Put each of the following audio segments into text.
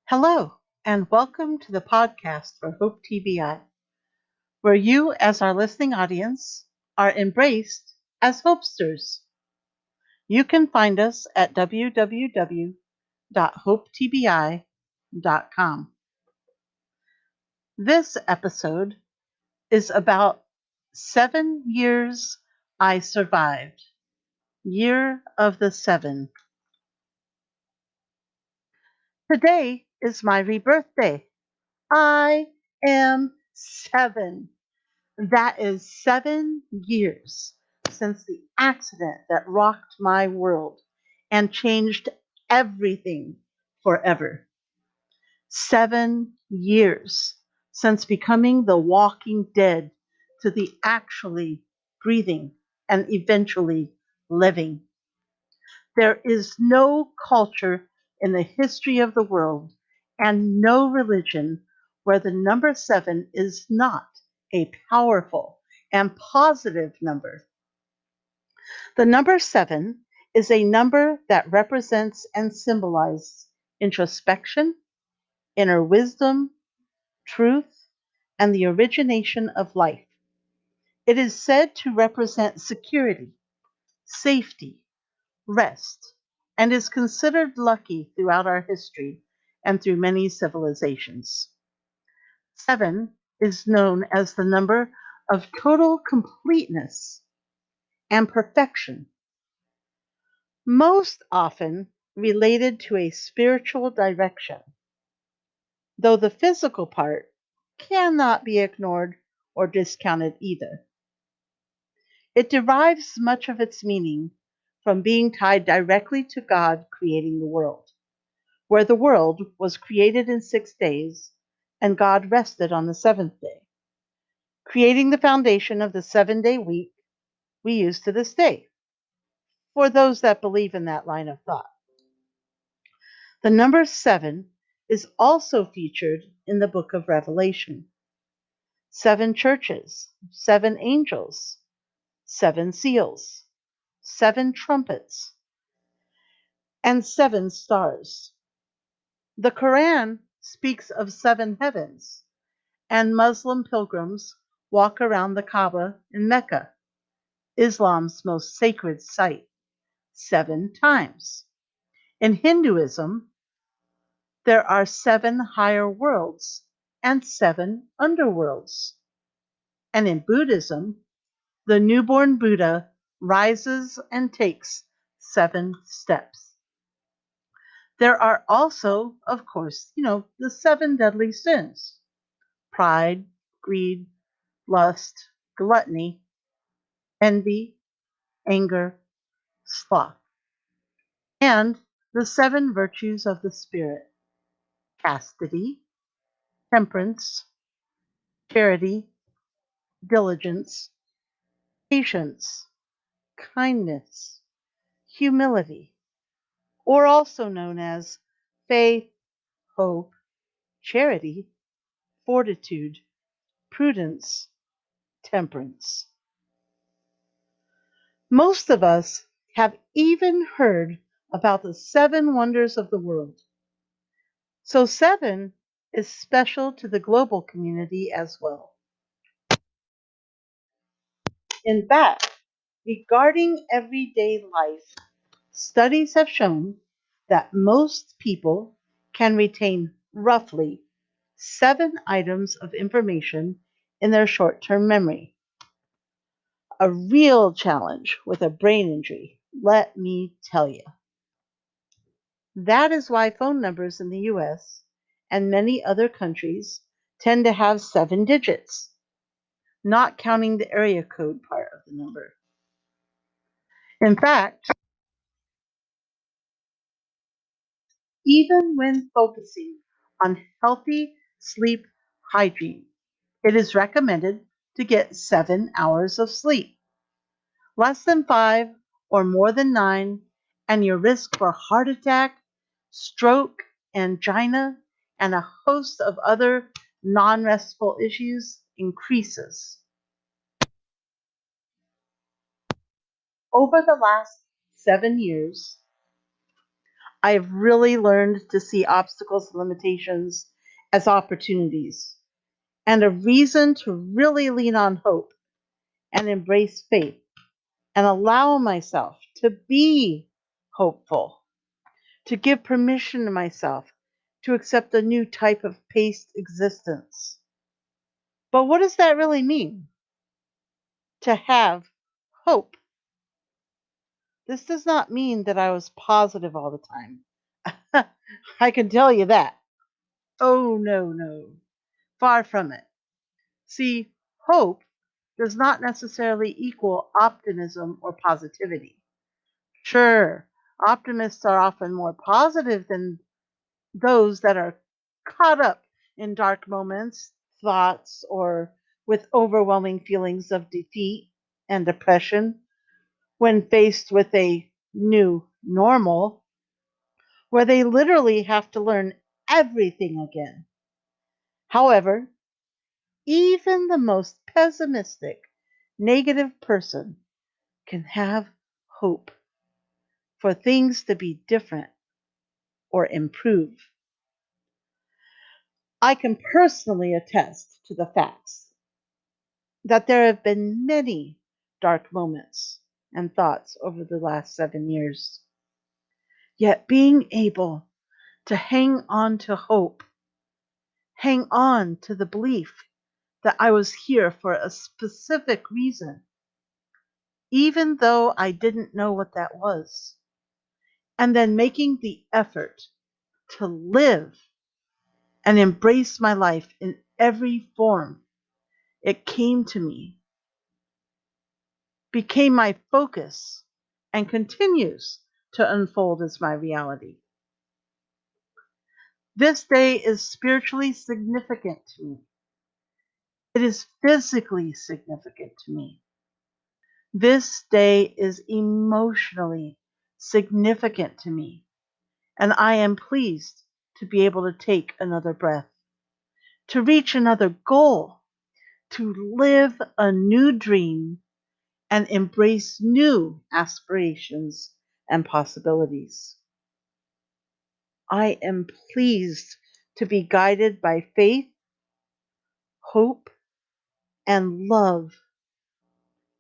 Hello, and welcome to the podcast for Hope TBI, where you, as our listening audience, are embraced as hopesters. You can find us at www.hopetbi.com. This episode is about 7 years I survived, Year of the Seven. Today is my rebirth day. I am 7. That is 7 years since the accident that rocked my world and changed everything forever. 7 years since becoming the walking dead to the actually breathing and eventually living. There is no culture in the history of the world and no religion where the number 7 is not a powerful and positive number. The number 7 is a number that represents and symbolizes introspection, inner wisdom, truth, and the origination of life. It is said to represent security, safety, rest, and is considered lucky throughout our history and through many civilizations. 7 is known as the number of total completeness and perfection, most often related to a spiritual direction, though the physical part cannot be ignored or discounted either. It derives much of its meaning from being tied directly to God creating the world, where the world was created in 6 days and God rested on the seventh day, creating the foundation of the 7 day week we use to this day, for those that believe in that line of thought. The number 7 is also featured in the book of Revelation. 7 churches, 7 angels, 7 seals, 7 trumpets, and 7 stars. The Quran speaks of 7 heavens, and Muslim pilgrims walk around the Kaaba in Mecca, Islam's most sacred site, 7 times. In Hinduism, there are 7 higher worlds and 7 underworlds. And in Buddhism, the newborn Buddha rises and takes 7 steps. There are also, of course, the 7 deadly sins: pride, greed, lust, gluttony, envy, anger, sloth, and the 7 virtues of the Spirit: chastity, temperance, charity, diligence, patience, kindness, humility, or also known as faith, hope, charity, fortitude, prudence, temperance. Most of us have even heard about the 7 wonders of the world. So 7 is special to the global community as well. In fact, regarding everyday life, studies have shown that most people can retain roughly 7 items of information in their short term memory. A real challenge with a brain injury, let me tell you. That is why phone numbers in the US and many other countries tend to have 7 digits, not counting the area code part of the number. In fact, even when focusing on healthy sleep hygiene, it is recommended to get 7 hours of sleep. Less than 5 or more than 9, and your risk for heart attack, stroke, angina, and a host of other non restful issues increases. Over the last 7 years, I've really learned to see obstacles and limitations as opportunities and a reason to really lean on hope and embrace faith and allow myself to be hopeful, to give permission to myself to accept a new type of paced existence. But what does that really mean? To have hope. This does not mean that I was positive all the time. I can tell you that. Oh, no, no. Far from it. See, hope does not necessarily equal optimism or positivity. Sure, optimists are often more positive than those that are caught up in dark moments, thoughts, or with overwhelming feelings of defeat and depression when faced with a new normal where they literally have to learn everything again. However, even the most pessimistic, negative person can have hope for things to be different or improve. I can personally attest to the facts that there have been many dark moments and thoughts over the last 7 years. Yet being able to hang on to hope, hang on to the belief that I was here for a specific reason, even though I didn't know what that was, and then making the effort to live and embrace my life in every form it came to me, became my focus, and continues to unfold as my reality. This day is spiritually significant to me. It is physically significant to me. This day is emotionally significant to me, and I am pleased to be able to take another breath, to reach another goal, to live a new dream, and embrace new aspirations and possibilities. I am pleased to be guided by faith, hope, and love.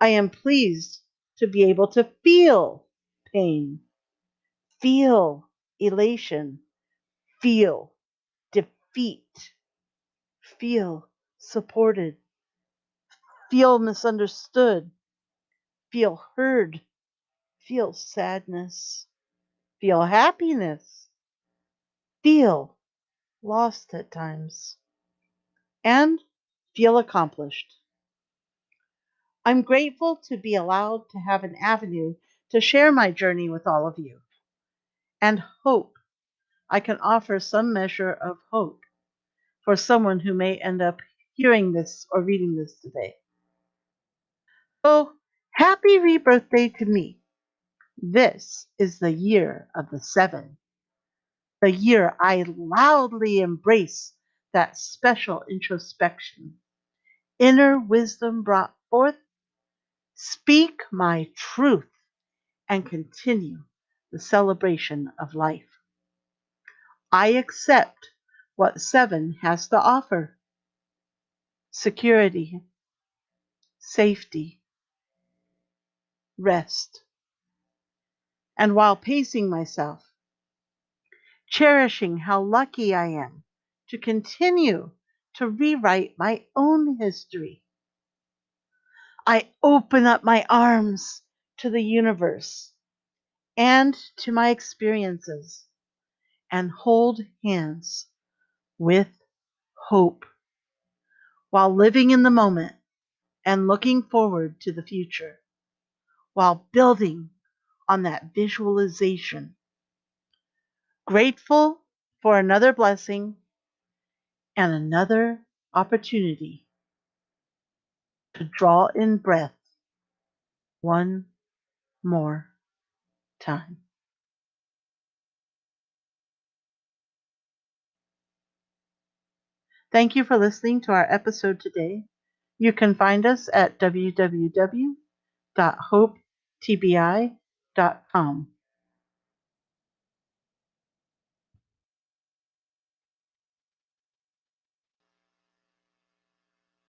I am pleased to be able to feel pain, feel elation, feel defeat, feel supported, feel misunderstood, feel heard, feel sadness, feel happiness, feel lost at times, and feel accomplished. I'm grateful to be allowed to have an avenue to share my journey with all of you and hope I can offer some measure of hope for someone who may end up hearing this or reading this today. So, happy rebirthday to me. This is the year of the 7, the year I loudly embrace that special introspection, inner wisdom brought forth, speak my truth, and continue the celebration of life. I accept what 7 has to offer: security, safety, rest, and while pacing myself, cherishing how lucky I am to continue to rewrite my own history. I open up my arms to the universe and to my experiences and hold hands with hope while living in the moment and looking forward to the future, while building on that visualization. Grateful for another blessing and another opportunity to draw in breath one more time. Thank you for listening to our episode today. You can find us at www.hopetbi.com.